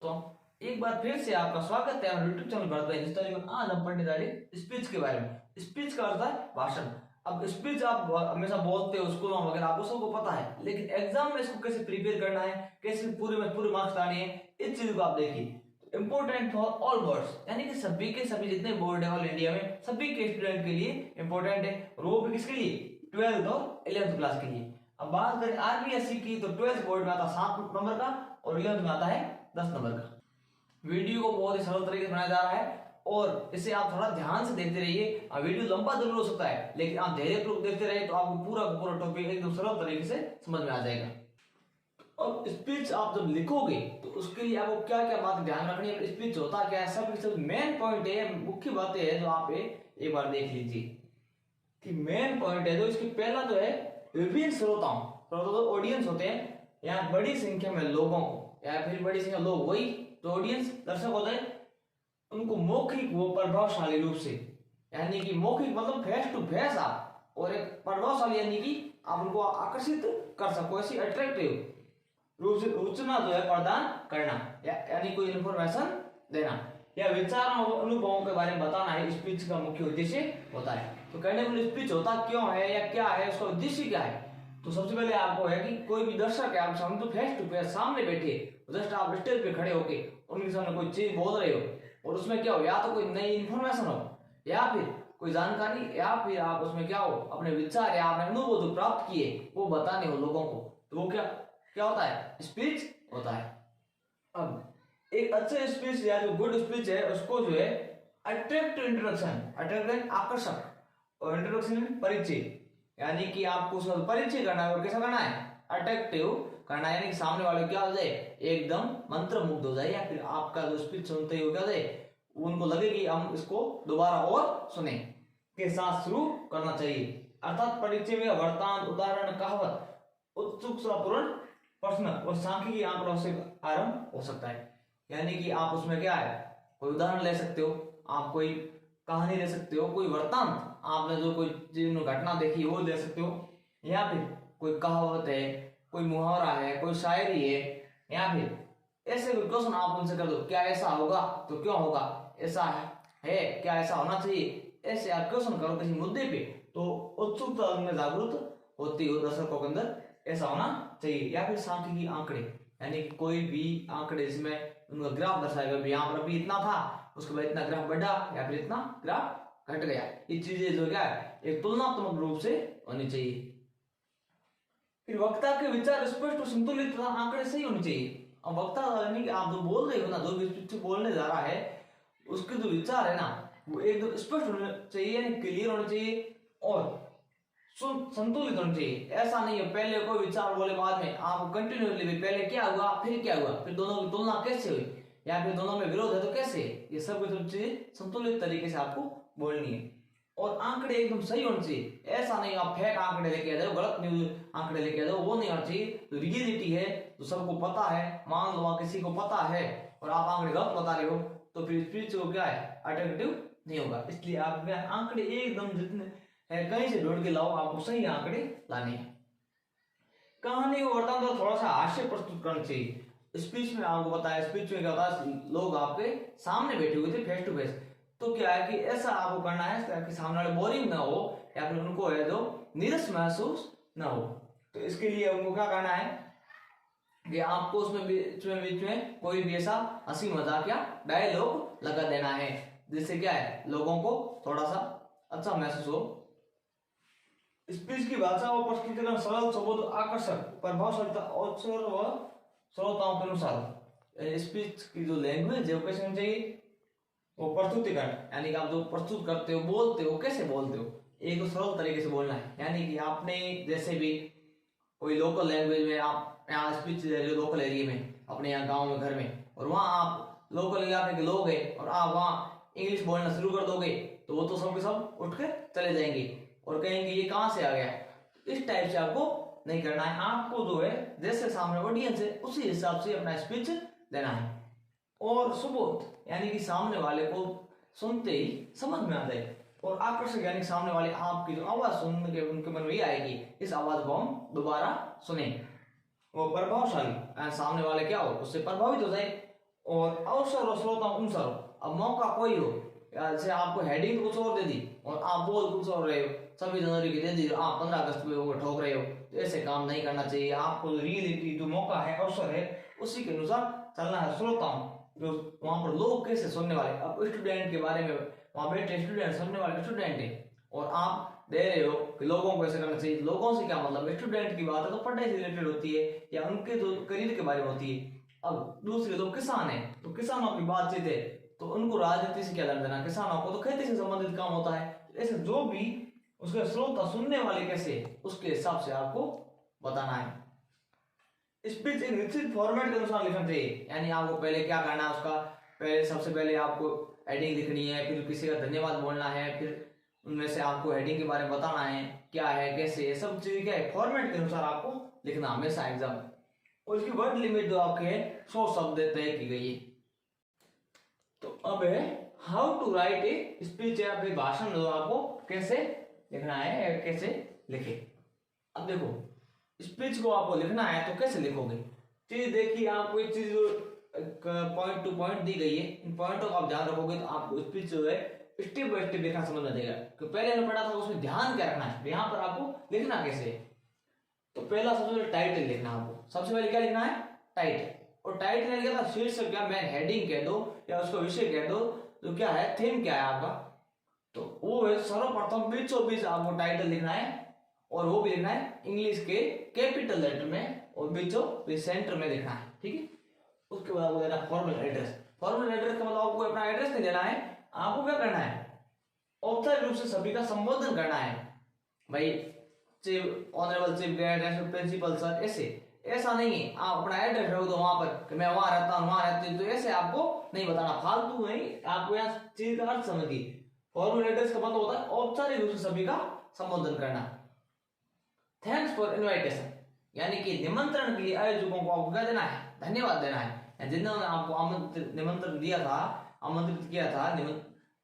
तो एक बार फिर से आपका स्वागत है हमारे यूट्यूब चैनल भरत भाई हिंदुस्तानी में। आज हम पढ़ने जा रहे हैं स्पीच के बारे में। स्पीच का अर्थ है भाषण। अब स्पीच आप हमेशा बोलते हो स्कूल में वगैरह, आपको सबको पता है, लेकिन एग्जाम में इसको कैसे प्रिपेयर करना है, कैसे पूरे में पूरे मार्क्स लाने हैं, इस चीज को आप देखिए। इंपोर्टेंट फॉर ऑल बोर्ड्स, यानी कि सभी के सभी जितने बोर्ड है ऑल इंडिया में सभी के स्टूडेंट के लिए इंपॉर्टेंट है। और वो भी किसके लिए? 12th और 11th क्लास के लिए। अब बात करें आरबीएससी की, तो 12th बोर्ड में आता है 7 नंबर का और 11th में आता है 10 नंबर का। वीडियो को बहुत ही सरल तरीके से बनाया जा रहा है और इसे आप थोड़ा ध्यान से देखते रहिए। वीडियो लंबा जरूर हो सकता है, लेकिन आप धैर्यपूर्वक देखते रहिए तो आपको पूरा का पूरा टॉपिक एकदम सरल तरीके से समझ में आ जाएगा। अब स्पीच आप जब लिखोगे तो उसके लिए आपको क्या क्या बात ध्यान रखनी है, स्पीच होता क्या है, सब मेन पॉइंट है, मुख्य बातें है जो आप एक बार देख लीजिए कि मेन पॉइंट है। जो इसकी पहला जो है विभिन्न श्रोताओं, तो ऑडियंस होते हैं, यहाँ बड़ी संख्या में लोगों को या फिर बड़ी संख्या लोग, वही जो ऑडियंस दर्शक होते हैं, उनको मौखिक वो प्रभावशाली रूप से, यानी कि मौखिक मतलब फेस टू फेस आप, और एक प्रभावशाली यानी कि आप उनको आकर्षित कर सको, ऐसी अट्रैक्टिव रूप से सूचना जो है प्रदान करना, यानी कोई इंफॉर्मेशन देना या विचार अनुभवों के बारे में बताना है स्पीच का मुख्य उद्देश्य होता है। तो कहने को स्पीच होता क्यों है या क्या है, उसका उद्देश्य क्या है। तो सबसे पहले आपको है कि कोई भी दर्शक है आप सामने, तो फेस टू फेस सामने बैठे, जस्ट आप स्टेज पे खड़े होके उनके सामने कोई चीज बोल रहे हो और उसमें क्या हो, या तो कोई नई इंफॉर्मेशन हो या फिर कोई जानकारी, या फिर आप उसमें क्या हो अपने विचार या अपने अनुभव जो प्राप्त किए वो बताने हो लोगों को, तो वो क्या क्या होता है, स्पीच होता है। अब एक अच्छे स्पीच या जो गुड स्पीच है उसको जो है अट्रैक्टिव इंट्रोडक्शन, अट्रैक्टिव आकर्षक, और इंट्रोडक्शन परिचय, यानी कि आपको उसका परिचय करना है और कैसा करना है, अट्रैक्टिव करना है, यानी कि सामने वाले क्या हो जाए एकदम मंत्रमुग्ध हो जाए, या फिर आपका जो स्पीच सुनते ही क्या हो जाए उनको लगे कि हम इसको दोबारा और सुने के साथ शुरू करना चाहिए। अर्थात परिचय में वर्तमान, उदाहरण, कहावत, उत्सुकतापूर्ण प्रश्न और सांख्यिकी आंकड़ों से आरंभ हो सकता है। यानी कि आप उसमें क्या है कोई उदाहरण ले सकते हो, आप कोई कहानी ले सकते हो, कोई वृत्तांत आपने जो कोई जीवन घटना देखी वो ले सकते हो, या फिर कोई कहावत है, कोई मुहावरा है, कोई शायरी है, या फिर ऐसे कोई क्वेश्चन आप उनसे कर दो, क्या ऐसा होगा तो क्यों होगा, ऐसा है क्या ऐसा होना चाहिए, ऐसे आप क्वेश्चन करो किसी मुद्दे पे, तो उत्सुकता उनमें जागृत होती है दर्शकों के अंदर, ऐसा होना चाहिए। या फिर सांख्यिकी आंकड़े, यानी कि कोई भी आंकड़े जिसमें उनका ग्राफ दर्शाएगा, यहाँ पर अभी इतना था उसके बाद इतना ग्राफ बढ़ा या फिर इतना ग्राफ घट गया, ये चीजें जो क्या है एक तुलनात्मक रूप से होनी चाहिए। फिर वक्ता के विचार स्पष्ट और संतुलित तथा आंकड़े सही होने चाहिए। अब वक्ता यानी कि आप जो बोल रहे हो ना, जो भी बोलने जा रहा है उसके जो विचार है ना वो एकदम स्पष्ट होने चाहिए, यानी क्लियर होने चाहिए और संतुलित होना चाहिए। ऐसा नहीं है पहले कोई विचार बोले बाद में आप कंटिन्यूसली पहले क्या हुआ फिर क्या हुआ, फिर दोनों की तुलना कैसे हुई, या फिर दोनों में विरोध है तो कैसे, ये सब चीजें संतुलित तरीके से आपको बोलनी है। और आंकड़े एकदम सही होने चाहिए, ऐसा नहीं आप फेक आंकड़े लेके आ जाओ, गलत न्यूज आंकड़े लेके आ जाओ, वो नहीं होना चाहिए। तो रियलिटी है जो सबको पता है, मान लो किसी को पता है और आप आंकड़े गलत बता रहे हो तो फिर स्पीच को क्या है अट्रैक्टिव नहीं होगा। इसलिए आप आंकड़े एकदम जितने है कहीं से ढूंढ के लाओ, आपको सही आंकड़े लाने हैं। कहानी को वर्तमान तो थोड़ा सा हास्य प्रस्तुत करना चाहिए। स्पीच में आपको बताया, स्पीच में क्या होता है लोग आपके सामने बैठे हुए थे फेस टू फेस, तो क्या है कि ऐसा आपको करना है ताकि सामने वाले बोरिंग ना हो या फिर उनको है जो नीरस महसूस ना हो। तो इसके लिए उनको क्या करना है कि आपको उसमें बीच में कोई भी ऐसा हंसी मजाक या डायलॉग लगा देना है, जिससे क्या है लोगों को थोड़ा सा अच्छा महसूस हो। स्पीच की भाषा और प्रस्तुतिकरण सरल, सुबोध, आकर्षक, प्रभावशालीता और श्रोताओं के अनुसार। स्पीच की जो लैंग्वेज है वो कैसे होनी चाहिए, वो प्रस्तुतिकरण, यानी कि आप जो प्रस्तुत करते हो बोलते हो कैसे बोलते हो, एक सरल तरीके से बोलना है। यानी कि आपने जैसे भी कोई लोकल लैंग्वेज में आप यहाँ स्पीच दे रहे हो लोकल एरिया में, अपने यहाँ गाँव में घर में, और वहाँ आप लोकल इलाके के लोग हैं और आप वहाँ इंग्लिश बोलना शुरू कर दोगे तो वो तो सबके सब उठ कर चले जाएंगे और कहेंगे ये कहाँ से आ गया। इस टाइप से आपको नहीं करना है, आपको जो है जैसे सामने ऑडियंस है उसी हिसाब से अपना स्पीच देना है। और सुबोध यानी कि सामने वाले को सुनते ही समझ में आ जाए, और आकर्षक यानी सामने वाले आपकी जो आवाज सुन के उनके मन में ये आएगी इस आवाज को हम दोबारा सुने। वो प्रभावशाली सामने वाले क्या हो उससे प्रभावित हो जाए, और अवसर और श्रोता अनुसार हो। अब मौका कोई हो, जैसे आपको हेडिंग तो कुछ और दे दी और आप बोल कुछ और रहे हो, 26 जनवरी की दे दी, आप 15 अगस्त पे वो ठोक रहे हो, तो ऐसे काम नहीं करना चाहिए। आपको रियलिटी जो मौका है, अवसर है, उसी के अनुसार चलना है। श्रोताओं जो वहां पर लोग कैसे सुनने वाले, अब स्टूडेंट के बारे में वहां बैठे स्टूडेंट, सुनने वाले स्टूडेंट है, और आप दे रहे हो कि लोगों को ऐसे करना चाहिए। लोगों से क्या मतलब, स्टूडेंट की बात है तो पढ़ाई से रिलेटेड होती है या उनके जो करियर के बारे में होती है। अब दूसरे जो किसान है तो किसानों की बातचीत है, तो उनको राजनीति से क्या लेना देना, किसानों को तो खेती से संबंधित काम होता है। ऐसे जो भी उसके श्रोता सुनने वाले कैसे, उसके हिसाब से आपको बताना है। स्पीच एक निश्चित फॉर्मेट के अनुसार लिखना चाहिए, यानी आपको पहले क्या करना है उसका, पहले सबसे पहले आपको हेडिंग लिखनी है, फिर किसी का धन्यवाद बोलना है, फिर उनमें से आपको हेडिंग के बारे में बताना है क्या है कैसे है, सब चीज क्या है फॉर्मेट के अनुसार आपको लिखना हमेशा एग्जाम। और इसकी वर्ड लिमिट जो आपके है 100 शब्द तय की गई है। तो अब है how to write a speech, या फिर भाषण जो आपको कैसे लिखना है, कैसे लिखे। अब देखो स्पीच को आपको लिखना है तो कैसे लिखोगे, चीज देखिए, आपको एक चीज पॉइंट टू पॉइंट दी गई है, इन पॉइंटों को आप ध्यान रखोगे तो आपको स्पीच जो है स्टेप बाय स्टेप लिखना समझ में देगा। तो पहले हमने पढ़ा था उसमें ध्यान क्या रखना है, यहाँ पर आपको लिखना कैसे है। तो पहला सबसे पहले टाइटल लिखना है आपको, सबसे पहले क्या लिखना है, टाइटल। और टाइटल लिखा था शीर्षक, क्या मैं हेडिंग कह दो या उसका विषय कह दो, तो क्या है थीम क्या है आपका, तो वो है सर्वप्रथम बीचों बीच आपको टाइटल लिखना है, और वो भी लिखना है इंग्लिश के कैपिटल लेटर में, और बीचों बीच सेंटर में लिखना है, ठीक है। उसके बाद आपको देना फॉर्मल एड्रेस। फॉर्मल एड्रेस का मतलब आपको अपना एड्रेस नहीं देना है, आपको क्या करना है, औपचारिक रूप से सभी का संबोधन करना है, भाई chief, honourable chief guest, principal sir, ऐसा नहीं है आप अपना एड्रेस रख दो वहां पर कि मैं वहां रहता हूँ वहां रहती हूँ, तो ऐसे आपको नहीं बताना, फालतू नहीं, आपको यहाँ चीज का अर्थ समझिए। फॉर्मल एड्रेस का मतलब होता है औपचारिक रूप से सभी का संबोधन करना। थैंक्स फॉर इनविटेशन, यानी कि निमंत्रण के लिए आयोजकों को आपको क्या देना है, धन्यवाद देना है, जिन्होंने आपको निमंत्रण दिया था, आमंत्रित किया था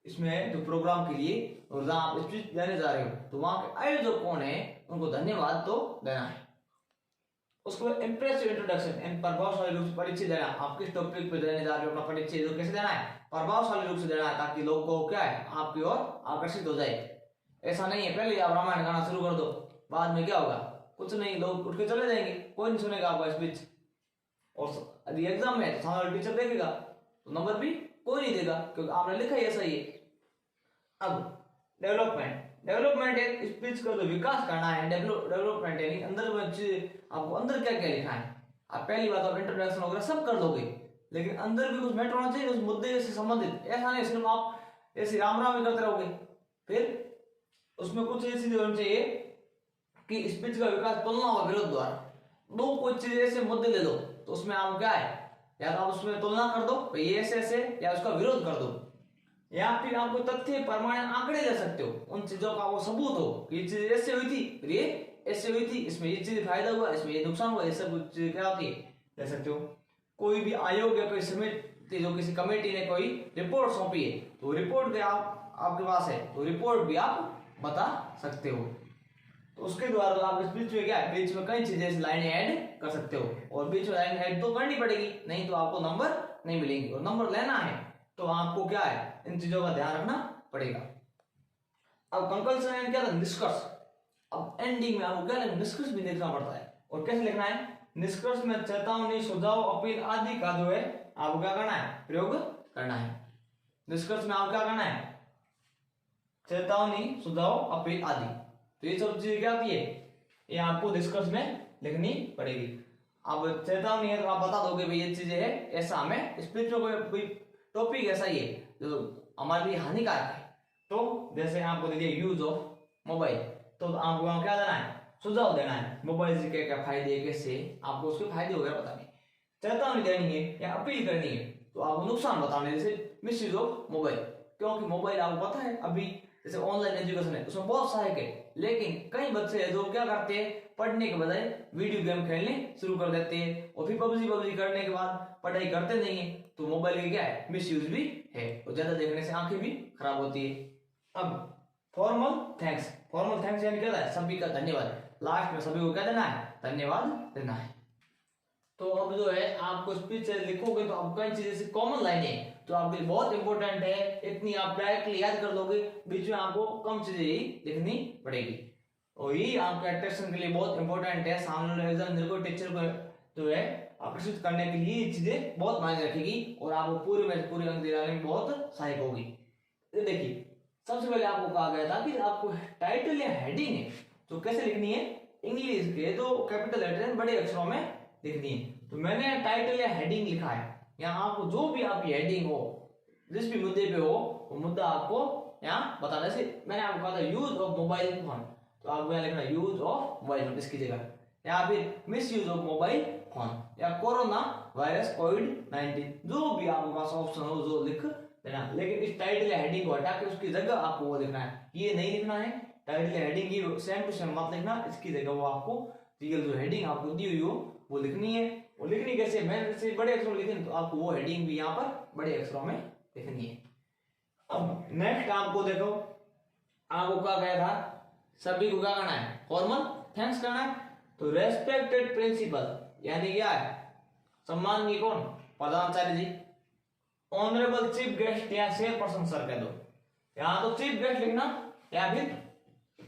इसमें जो प्रोग्राम के लिए, और जहां आप स्पीच देने जा रहे हो तो वहां के आयोजक कौन है, उनको धन्यवाद तो देना है। उसको इंप्रेसिव इंट्रोडक्शन, इन प्रभावशाली रूप से परिचय देना, आप किस टॉपिक पे देने जा रहे हो अपना परिचय, तो कैसे देना है, प्रभावशाली रूप से देना है, ताकि लोग को क्या है आपकी ओर आकर्षित हो जाए। ऐसा नहीं है पहले आप रामायण गाना शुरू कर दो, बाद में क्या होगा, कुछ नहीं, लोग उठ के चले जाएंगे, कोई नहीं सुनेगा आपका स्पीच। और यदि एग्जाम में तो सामने टीचर देखेगा तो नंबर भी कोई नहीं देगा, क्योंकि आपने लिखा ही ऐसा ही है। अब डेवलपमेंट एक स्पीच का जो विकास करना है, डेवलपमेंट यानी अंदर में आपको अंदर क्या क्या लिखना है। आप पहली बात आप इंट्रोडक्शन वगैरह सब कर दोगे, लेकिन अंदर भी कुछ मैटर होना चाहिए उस मुद्दे से संबंधित, ऐसा नहीं सिर्फ आप ऐसे राम राम ही करते रहोगे। फिर उसमें कुछ ऐसी चीज होनी चाहिए कि स्पीच का विकास तुलना और विरोध द्वारा, दो कुछ चीज ऐसे मुद्दे ले लो तो उसमें आप क्या है, या तो आप उसमें तुलना कर दो ये ऐसे, या उसका विरोध कर दो, या फिर आपको तथ्य प्रमाण आंकड़े ले सकते हो, उन चीजों का वो सबूत हो कि ये चीज ऐसे हुई थी, फिर ये ऐसे हुई थी, इसमें ये चीज फायदा हुआ, इसमें ये नुकसान हुआ, ये सब चीज क्या होती है ले सकते हो। कोई भी आयोग या कोई समिति, जो किसी कमेटी ने कोई रिपोर्ट सौंपी है, तो रिपोर्ट के आपके पास है तो रिपोर्ट भी आप बता सकते हो। तो उसके द्वारा आप बीच में क्या है, बीच में कई चीजें लाइनें ऐड कर सकते हो, और बीच में लाइन ऐड तो करनी पड़ेगी, नहीं तो आपको नंबर नहीं मिलेंगे, और नंबर लेना है तो आपको क्या है इन चीजों का ध्यान रखना पड़ेगा। अब कंक्लूजन क्या था, निष्कर्ष। अब एंडिंग में आपको क्या है, निष्कर्ष भी लिखना पड़ता है, और कैसे लिखना है, निष्कर्ष में चेतावनी, सुझाव, अपील आदि का जो है आपको क्या करना है, प्रयोग करना है। निष्कर्ष में आपको क्या करना है, चेतावनी, सुझाव, अपील आदि, तो ये सब चीजें क्या होती है, ये आपको निष्कर्ष में लिखनी पड़ेगी। अब चेतावनी है तो आप बता दोगे भाई ये चीजें है, ऐसा हमें स्पीच में कोई टॉपिक ऐसा ही है जो हमारे लिए हानिकारक है, तो जैसे आपको दे दिया यूज ऑफ मोबाइल, तो आपको वहां क्या देना है, सुझाव देना है, मोबाइल से क्या क्या फायदे, कैसे आपको उसके फायदे वगैरह बताने, चेतावनी देनी है या अपील करनी है, तो आपको नुकसान बताने, जैसे मिसयूज ऑफ मोबाइल, क्योंकि मोबाइल आपको पता है अभी जैसे ऑनलाइन एजुकेशन है उसमें बहुत सहायक है, लेकिन कई बच्चे हैं जो क्या करते हैं, पढ़ने के बजाय वीडियो गेम खेलने शुरू कर देते हैं, और फिर पबजी करने के बाद पढ़ाई करते नहीं है, तो मोबाइल की क्या है मिसयूज भी है, और ज्यादा देखने से आंखें भी खराब होती है। अब फॉर्मल थैंक्स यानी क्या है, सभी का धन्यवाद, लास्ट में सभी को क्या देना है, धन्यवाद देना है। तो अब जो है आपको स्पीच लिखोगे तो आपको कई चीजें से कॉमन लाइनें हैं तो आपके लिए बहुत इंपॉर्टेंट है, इतनी आप डायरेक्टली याद कर लोगे, बीच में आपको कम चीजें ही लिखनी पड़ेगी और यही आपके अट्रैक्शन के लिए बहुत इंपॉर्टेंट है। सामने वाले एग्जामिनर को, टीचर को जो है आकर्षित करने के लिए ये चीजें बहुत मायने रखेगी और आपको पूरे अंक दिलाने में बहुत सहायक होगी। देखिए सबसे पहले आपको कहा गया था कि आपको टाइटल या हेडिंग है तो कैसे लिखनी है, इंग्लिश के तो कैपिटल लेटर बड़े अक्षरों में लिखनी है। तो मैंने टाइटल या हेडिंग लिखा है, यहाँ आपको जो भी आपकी हेडिंग हो, जिस भी मुद्दे पे हो वो मुद्दा आपको यहाँ बताना। जैसे मैंने आपको कहा था यूज ऑफ मोबाइल फोन, तो आपको यहाँ लिखना यूज ऑफ मोबाइल फोन इसकी जगह, या फिर miss use of mobile phone, या कोरोना वायरस कोविड-19, जो भी आपके पास ऑप्शन हो जो लिख देना। लेकिन इस टाइटल या हेडिंग को हटा के उसकी जगह आपको वो लिखना है, ये नहीं लिखना है। टाइटल या हेडिंग की सेम टू सेम मत लिखना, इसकी जगह वो आपको रियल जो हेडिंग आपको दी हुई हो वो लिखनी है। वो लिखनी कैसे, मैंने जैसे बड़े अक्षरों में लिखी तो आपको वो हेडिंग भी यहाँ पर बड़े अक्षरों में लिखनी है। अब नेक्स्ट आपको देखो, आपको कहा गया था सभी को क्या करना है, फॉर्मल थैंक्स करना है। तो रेस्पेक्टेड प्रिंसिपल यानी क्या है, सम्माननीय कौन, प्रधानाचार्य जी, ऑनरेबल चीफ गेस्ट या चेयरपर्सन सर कह दो, यहां तो चीफ गेस्ट लिखना या फिर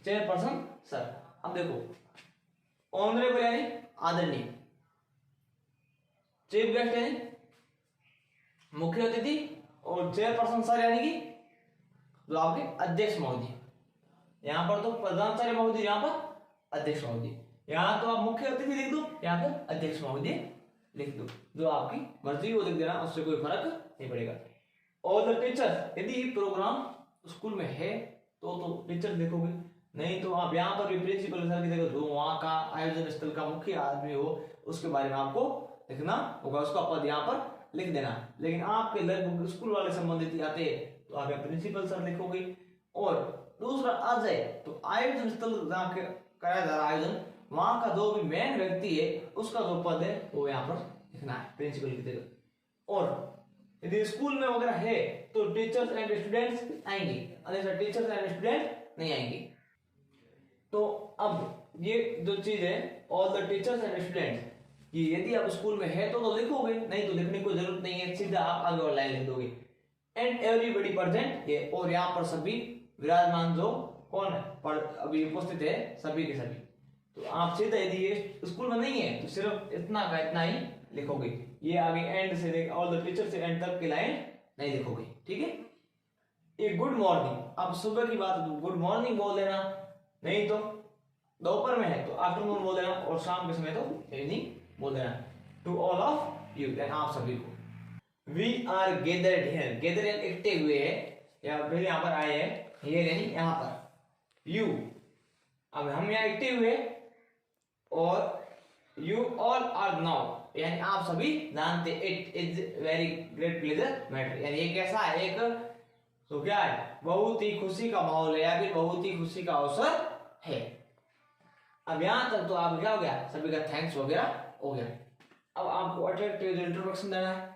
चेयरपर्सन सर। अब देखो ऑनरेबल यानी आदरणीय, चीफ गेस्ट यानी मुख्य अतिथि, और चेयरपर्सन सर यानी कि जो आपके अध्यक्ष महोदय। यहां पर तो प्रधानाचार्य महोदय, यहां पर अध्यक्ष महोदय, यहां तो आप मुख्य अतिथि लिख दो या फिर अध्यक्ष महोदय लिख दो, जो आपकी मर्जी वो लिख देना, उससे कोई फर्क नहीं पड़ेगा। और द टीचर, यदि प्रोग्राम स्कूल में है तो टीचर लिखोगे, नहीं तो आप यहाँ पर भी प्रिंसिपल सर की जगह जो वहां का आयोजन स्थल का मुख्य आदमी हो उसके बारे में आपको लिखना होगा, उसका पद यहाँ पर लिख देना। लेकिन आपके लगभग स्कूल वाले संबंधित आते तो आप यहाँ प्रिंसिपल सर लिखोगे। और दूसरा आ जाए तो आयोजन स्थल जहाँ कराया जा रहा आयोजन, वहां का जो भी मेन व्यक्ति है उसका जो पद है वो यहाँ पर लिखना है प्रिंसिपल की जगह। और यदि स्कूल में वगैरह है तो टीचर्स एंड स्टूडेंट्स आएंगे, अन्यथा टीचर्स एंड स्टूडेंट नहीं आएंगे। तो अब ये जो चीज है all the teachers and students, ये यदि आप स्कूल में है तो लिखोगे, नहीं तो लिखने की जरूरत नहीं है, सीधा आप आगे और लाइन लिख दोगे। एंड एवरीबडी प्रेजेंट, ये और यहाँ पर सभी विराजमान जो कौन है पर अभी उपस्थित है सभी के सभी। तो आप सीधा यदि ये स्कूल में नहीं है तो सिर्फ इतना का इतना ही लिखोगे, ये आगे एंड से ऑल द टीचर से एंड तक की लाइन नहीं लिखोगे, ठीक है। ये गुड मॉर्निंग, अब सुबह की बात गुड मॉर्निंग बोल देना, नहीं तो दोपहर में है तो आफ्टरनून बोल देना, और शाम के समय तो इवनिंग बोल देना। टू ऑल ऑफ यू, आप सभी को। We are gathered here, gather इकट्ठे हुए है या फिर यहाँ पर आए हैं, हियर यानी यहाँ पर। यू, अब हम यहाँ इकट्ठे हुए और यू ऑल आर नाउ यानी आप सभी जानते, it is very great pleasure matter, यानी ये कैसा है, एक तो क्या है, बहुत ही खुशी का माहौल है या फिर बहुत ही खुशी का अवसर है। अब यहां तक तो आप क्या हो गया, सभी का थैंक्स वगैरह हो गया। अब आपको अट्रैक्टिव इंट्रोडक्शन देना है।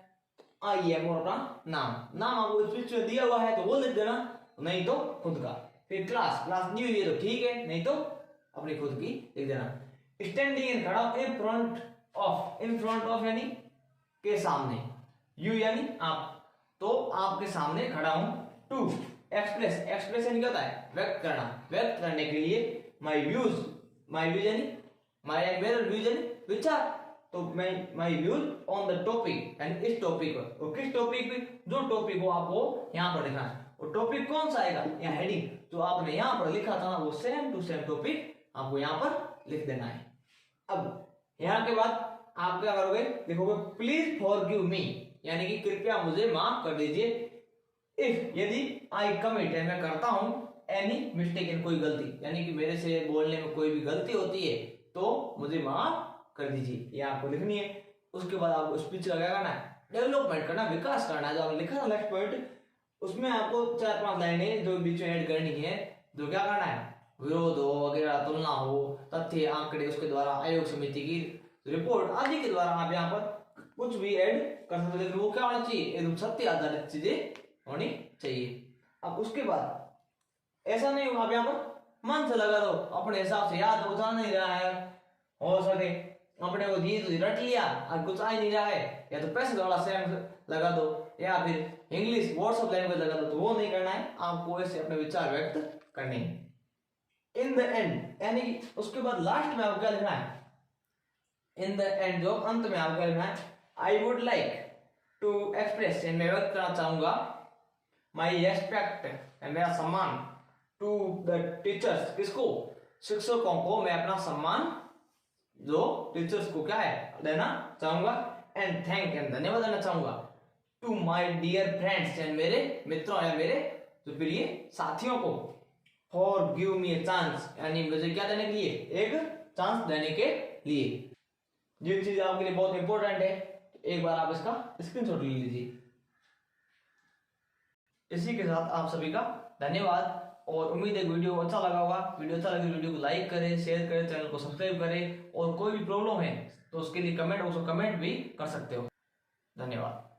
आइए और अपना नाम आपको स्पीच में दिया हुआ है तो वो लिख देना, नहीं तो खुद का। फिर क्लास न्यू ये तो ठीक है, नहीं तो अपनी खुद की लिख देना। स्टैंडिंग इन, खड़ा इन फ्रंट ऑफ यानी के सामने, यू यानी आप, तो आपके सामने खड़ा हूं। टू एक्सप्रेस यानी क्या होता है, व्यक्त करने के लिए। माय व्यूज यानी मेरे व्यूज यानी विचार, तो my views on the topic यानी इस टॉपिक पर, और किस टॉपिक पे, जो टॉपिक हो आपको यहाँ पर लिखना है। और टॉपिक कौन सा आएगा, यहाँ हेडिंग जो आपने यहाँ पर लिखा था ना वो सेम टू सेम टॉपिक आपको यहाँ पर लिख देना है। अब यहाँ के बाद आप क्या करोगे, लिखोगे प्लीज फॉरगिव मी यानी कि कृपया मुझे माफ कर दीजिए। इफ यदि आई कमिट मैं करता हूं एनी मिस्टेक इन, कोई गलती यानी कि मेरे से बोलने में कोई भी गलती होती है तो मुझे माफ कर दीजिए, ये आपको लिखनी है। उसके बाद आपको स्पीच का क्या करना है, डेवलपमेंट करना, विकास करना है। जो आपने लिखा था नेक्स्ट पॉइंट, उसमें आपको 4-5 लाइनें जो बीच में ऐड करनी है, जो क्या करना है, विरोध हो वगैरह, तुलना हो, तथ्य आंकड़े, उसके द्वारा आयोग समिति की रिपोर्ट आदि के द्वारा आप यहाँ पर कुछ भी ऐड कर सकते हो, लेकिन वो क्या होना चाहिए, एकदम सत्य आधारित चीजें होनी चाहिए। अब उसके बाद ऐसा नहीं होगा, आप यहाँ पर मन से लगा दो, अपने हिसाब से याद होता नहीं रहा है, हो सके अपने को दिए तो रट लिया, अब कुछ आ ही नहीं रहा है, या तो पैसे वाला स्लैंग लगा दो या फिर इंग्लिश वर्ड्स ऑफ लैंग्वेज लगा दो, तो वो नहीं करना है, आपको ऐसे अपने विचार व्यक्त करने हैं। इन द एंड यानी कि उसके बाद लास्ट में आपको क्या लिखना है, इन द एंड जो अंत में आपको क्या लिखना है, I would like to express, मैं व्यक्त करना चाहूंगा, माई रेस्पेक्ट मेरा सम्मान, टू द टीचर्स, किसको, शिक्षकों को मैं अपना सम्मान जो टीचर्स को क्या है देना चाहूंगा, एंड थैंक एंड धन्यवाद देना चाहूंगा, to my dear friends and मेरे मित्रों या मेरे जो प्रिय साथियों को, for give me a chance यानी मुझे क्या देने के लिए, एक चांस देने के लिए। ये चीज आपके लिए बहुत इंपॉर्टेंट है, एक बार आप इसका स्क्रीनशॉट ले लीजिए। इसी के साथ आप सभी का धन्यवाद, और उम्मीद है वीडियो अच्छा लगा होगा। वीडियो अच्छा लगे वीडियो को लाइक करें, शेयर करें, चैनल को सब्सक्राइब करें, और कोई भी प्रॉब्लम है तो उसके लिए कमेंट भी कर सकते हो। धन्यवाद।